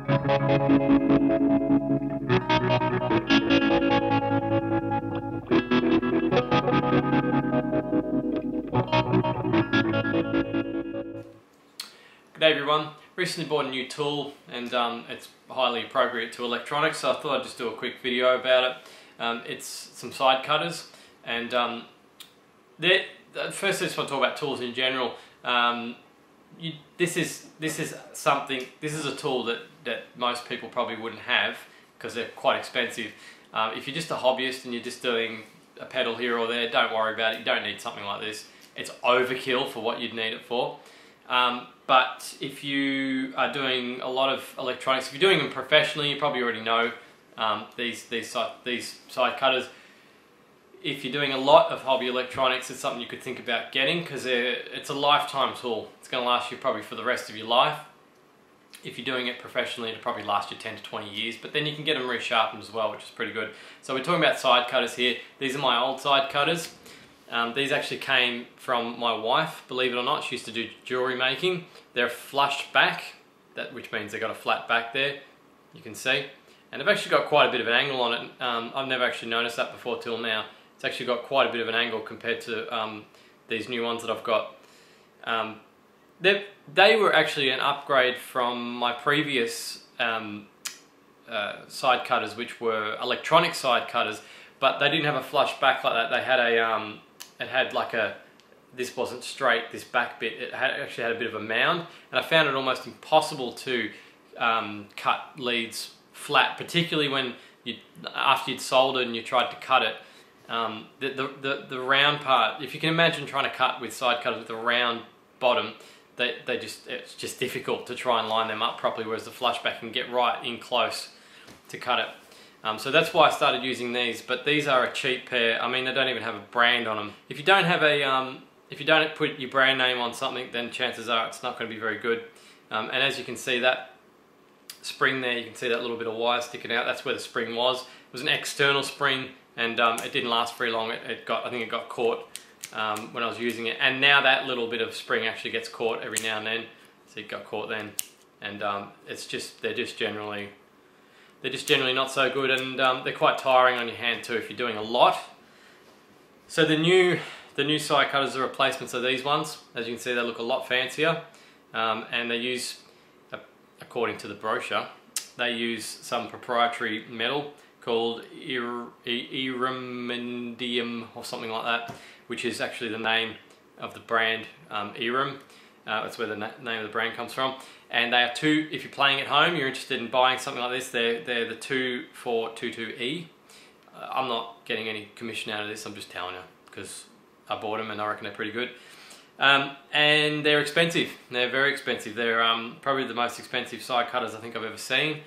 G'day everyone, recently bought a new tool and it's highly appropriate to electronics, so I thought I'd just do a quick video about it. It's some side cutters, and first I just want to talk about tools in general. This is a tool that most people probably wouldn't have because they're quite expensive. If you're just a hobbyist and you're just doing a pedal here or there, don't worry about it. You don't need something like this. It's overkill for what you'd need it for. But if you are doing a lot of electronics, if you're doing them professionally, you probably already know these side cutters. If you're doing a lot of hobby electronics, it's something you could think about getting because it's a lifetime tool. It's going to last you probably for the rest of your life. If you're doing it professionally, it'll probably last you 10 to 20 years, but then you can get them resharpened as well, which is pretty good. So we're talking about side cutters here. These are my old side cutters. These actually came from my wife, believe it or not. She used to do jewellery making. They're flush back, which means they've got a flat back there, you can see. And they've actually got quite a bit of an angle on it. I've never actually noticed that before till now. It's actually got quite a bit of an angle compared to these new ones that I've got. They were actually an upgrade from my previous side cutters, which were electronic side cutters, but they didn't have a flush back like that. They had it had like this wasn't straight, this back bit, it actually had a bit of a mound, and I found it almost impossible to cut leads flat, particularly when after you'd soldered and you tried to cut it. The round part, if you can imagine trying to cut with side cutters with a round bottom, it's just difficult to try and line them up properly, whereas the flush back can get right in close to cut it. So that's why I started using these, but these are a cheap pair. I mean, they don't even have a brand on them. If you don't have if you don't put your brand name on something, then chances are it's not going to be very good. And as you can see, that spring there, you can see that little bit of wire sticking out. That's where the spring was. It was an external spring, and it didn't last very long. I think it got caught when I was using it, and now that little bit of spring actually gets caught every now and then. So it got caught then, and they're just generally not so good, and they're quite tiring on your hand too if you're doing a lot. So the new side cutters are replacements of these ones. As you can see, they look a lot fancier, and they use, according to the brochure, they use some proprietary metal called Erem or something like that, which is actually the name of the brand, Erem. That's where the name of the brand comes from. And they are if you're playing at home, you're interested in buying something like this, they're the 2422E. I'm not getting any commission out of this, I'm just telling you, because I bought them and I reckon they're pretty good. And they're expensive, they're very expensive. They're probably the most expensive side cutters I think I've ever seen.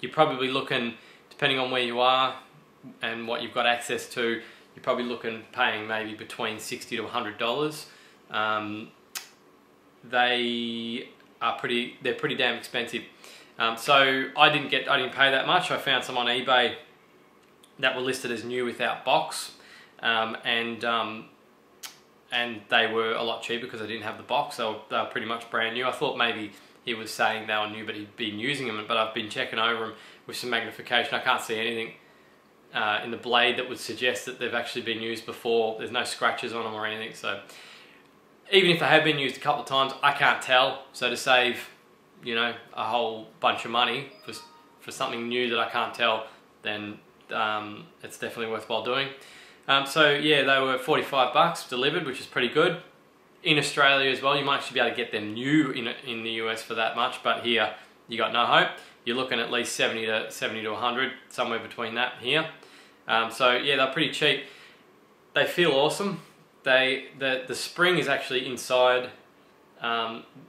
You're probably looking, depending on where you are and what you've got access to, you're probably looking paying maybe between $60 to $100. They're pretty damn expensive. So I didn't pay that much. I found some on eBay that were listed as new without box, and they were a lot cheaper because I didn't have the box. They were pretty much brand new. I thought maybe he was saying they were new, but he'd been using them. But I've been checking over them with some magnification. I can't see anything in the blade that would suggest that they've actually been used before. There's no scratches on them or anything. So even if they have been used a couple of times, I can't tell. So to save, you know, a whole bunch of money for something new that I can't tell, then it's definitely worthwhile doing. So yeah, they were 45 bucks delivered, which is pretty good. In Australia as well, you might actually be able to get them new in the US for that much, but here you got no hope. You're looking at least 70 to 100, somewhere between that here. So yeah, they're pretty cheap. They feel awesome. The spring is actually inside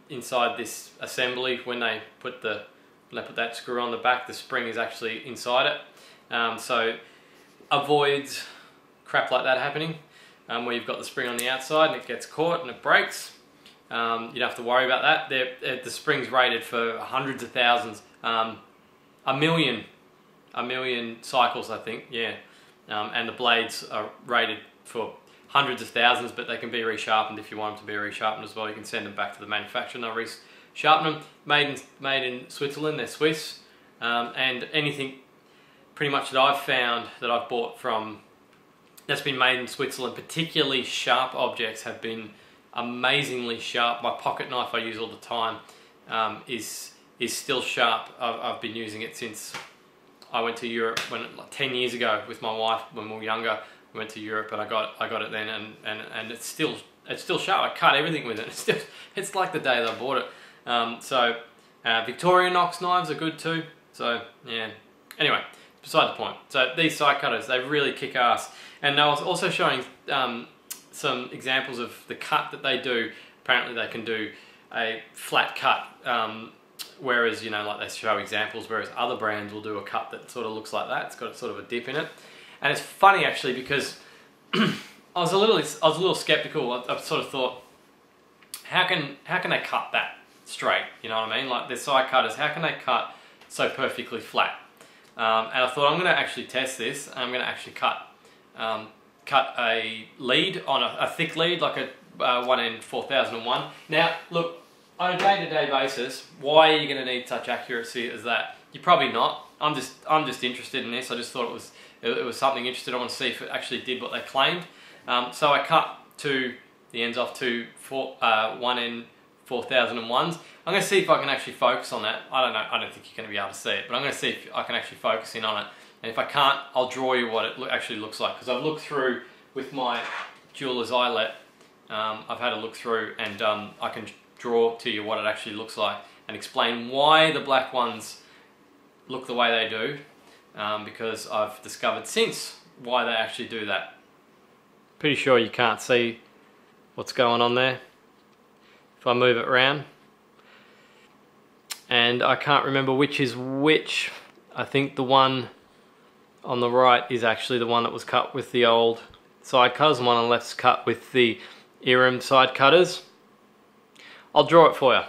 this assembly. When they put that screw on the back, the spring is actually inside it. So avoids crap like that happening, where you've got the spring on the outside and it gets caught and it breaks. You don't have to worry about that. The spring's rated for hundreds of thousands, a million cycles, I think, yeah. And the blades are rated for hundreds of thousands, but they can be resharpened if you want them to be resharpened as well. You can send them back to the manufacturer and they'll sharpen them. Made in Switzerland, they're Swiss, and anything pretty much that I've found that I've bought from that's been made in Switzerland, particularly sharp objects, have been amazingly sharp. My pocket knife I use all the time is still sharp. I've been using it since I went to Europe like 10 years ago with my wife when we were younger. We went to Europe and I got it then, and it's still sharp. I cut everything with it. It's like the day that I bought it. Victorinox knives are good too. So yeah. Anyway, beside the point. So these side cutters, they really kick ass. And I was also showing some examples of the cut that they do. Apparently they can do a flat cut, whereas, you know, like they show examples, whereas other brands will do a cut that sort of looks like that. It's got sort of a dip in it. And it's funny actually because I was a little skeptical. I sort of thought, how can they cut that straight? You know what I mean? Like they're side cutters, how can they cut so perfectly flat? And I thought I'm going to actually test this. I'm going to actually cut a lead on a thick lead, like a 1N4001. Now, look, on a day-to-day basis, why are you going to need such accuracy as that? You're probably not. I'm just interested in this. I just thought it was something interesting. I want to see if it actually did what they claimed. So I cut the ends off to 1N4001s. I'm going to see if I can actually focus on that. I don't know. I don't think you're going to be able to see it, but I'm going to see if I can actually focus in on it. And if I can't, I'll draw you what it actually looks like. Because I've looked through with my jeweler's eyelet. I've had a look through, and I can draw to you what it actually looks like and explain why the black ones look the way they do. Because I've discovered since why they actually do that. Pretty sure you can't see what's going on there if I move it around. And I can't remember which is which. I think the one on the right is actually the one that was cut with the old side cutters, and one on the left is cut with the Erem side cutters. I'll draw it for you.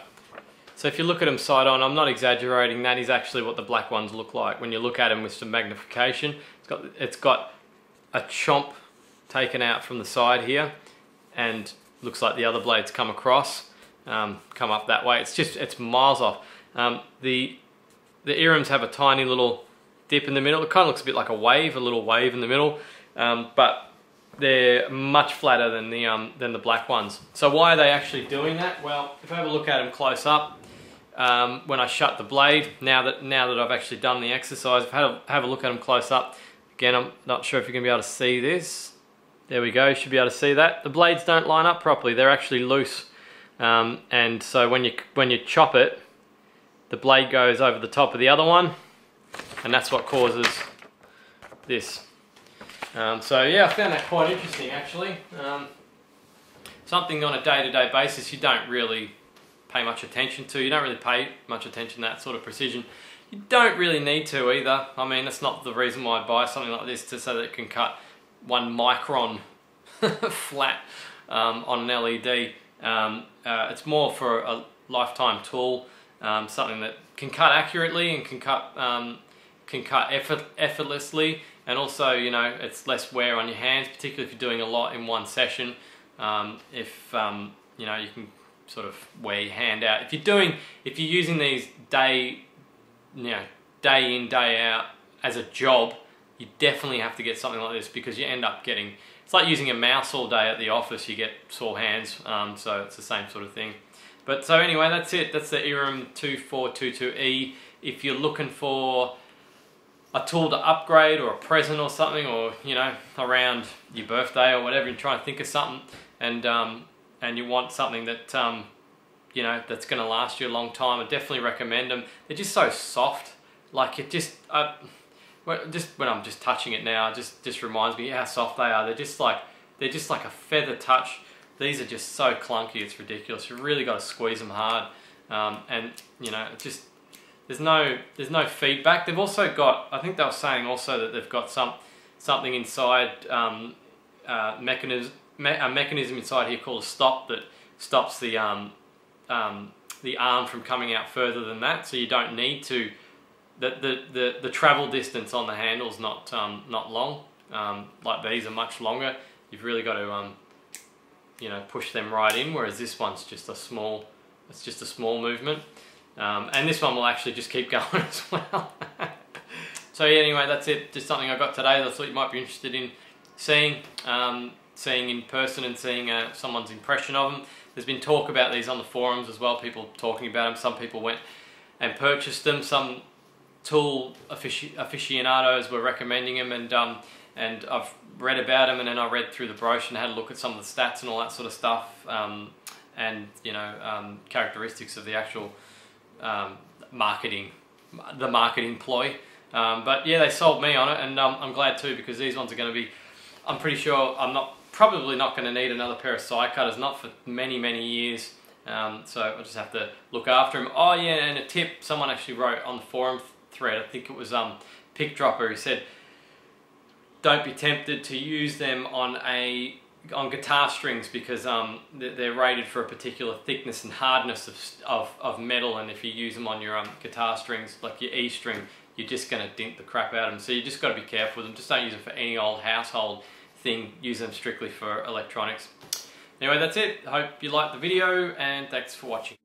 So if you look at them side on, I'm not exaggerating, that is actually what the black ones look like. When you look at them with some magnification, it's got a chomp taken out from the side here, and looks like the other blades come across, come up that way. It's miles off. The Erems have a tiny little dip in the middle. It kind of looks a bit like a little wave in the middle, but they're much flatter than the black ones. So why are they actually doing that? Well, if I have a look at them close up, when I shut the blade, now that I've actually done the exercise, have a look at them close up. Again, I'm not sure if you're going to be able to see this. There we go, you should be able to see that. The blades don't line up properly, they're actually loose. And so when you chop it, the blade goes over the top of the other one, and that's what causes this. So yeah, I found that quite interesting actually. Something on a day-to-day basis you don't really pay much attention to. You don't really pay much attention to that sort of precision. You don't really need to either. I mean, that's not the reason why I buy something like this, so that it can cut 1 micron flat on an LED. It's more for a lifetime tool, something that can cut accurately and can cut effortlessly, and also, you know, it's less wear on your hands, particularly if you're doing a lot in one session. You know, you can sort of wear your hand out. If you're using these day in, day out as a job, you definitely have to get something like this, because you end up getting, it's like using a mouse all day at the office, you get sore hands, so it's the same sort of thing. But so anyway, that's it. That's the Erem 2422E. If you're looking for a tool to upgrade or a present or something, or, you know, around your birthday or whatever, and try and think of something, and you want something that you know, that's going to last you a long time, I definitely recommend them. They're just so soft. Like, it just when I'm just touching it now, it just reminds me how soft they are. They're just like a feather touch. These are just so clunky, it's ridiculous. You've really got to squeeze them hard, and you know, it just there's no feedback. They've also got, I think they were saying also that they've got something inside, a mechanism inside here called a stop that stops the arm from coming out further than that, so you don't need to. The travel distance on the handle's not long. Like these are much longer. You've really got to you know, push them right in, whereas this one's just a small it's just a small movement. And this one will actually just keep going as well. So yeah, anyway, that's it. Just something I got today that I thought you might be interested in seeing. Seeing in person and seeing someone's impression of them. There's been talk about these on the forums as well, people talking about them. Some people went and purchased them. Some tool aficionados were recommending them, and I've read about them, and then I read through the brochure and had a look at some of the stats and all that sort of stuff, and you know, characteristics of the actual marketing ploy. But yeah, they sold me on it, and I'm glad too, because these ones are going to be, I'm pretty sure I'm probably not going to need another pair of side cutters, not for many years. So I just have to look after them. Oh yeah, and a tip, someone actually wrote on the forum thread, I think it was Pick Dropper, he said don't be tempted to use them on guitar strings, because they're rated for a particular thickness and hardness of metal, and if you use them on your guitar strings, like your E string, you're just going to dint the crap out of them. So you just got to be careful with them. Just don't use them for any old household thing. Use them strictly for electronics. Anyway, that's it. I hope you liked the video, and thanks for watching.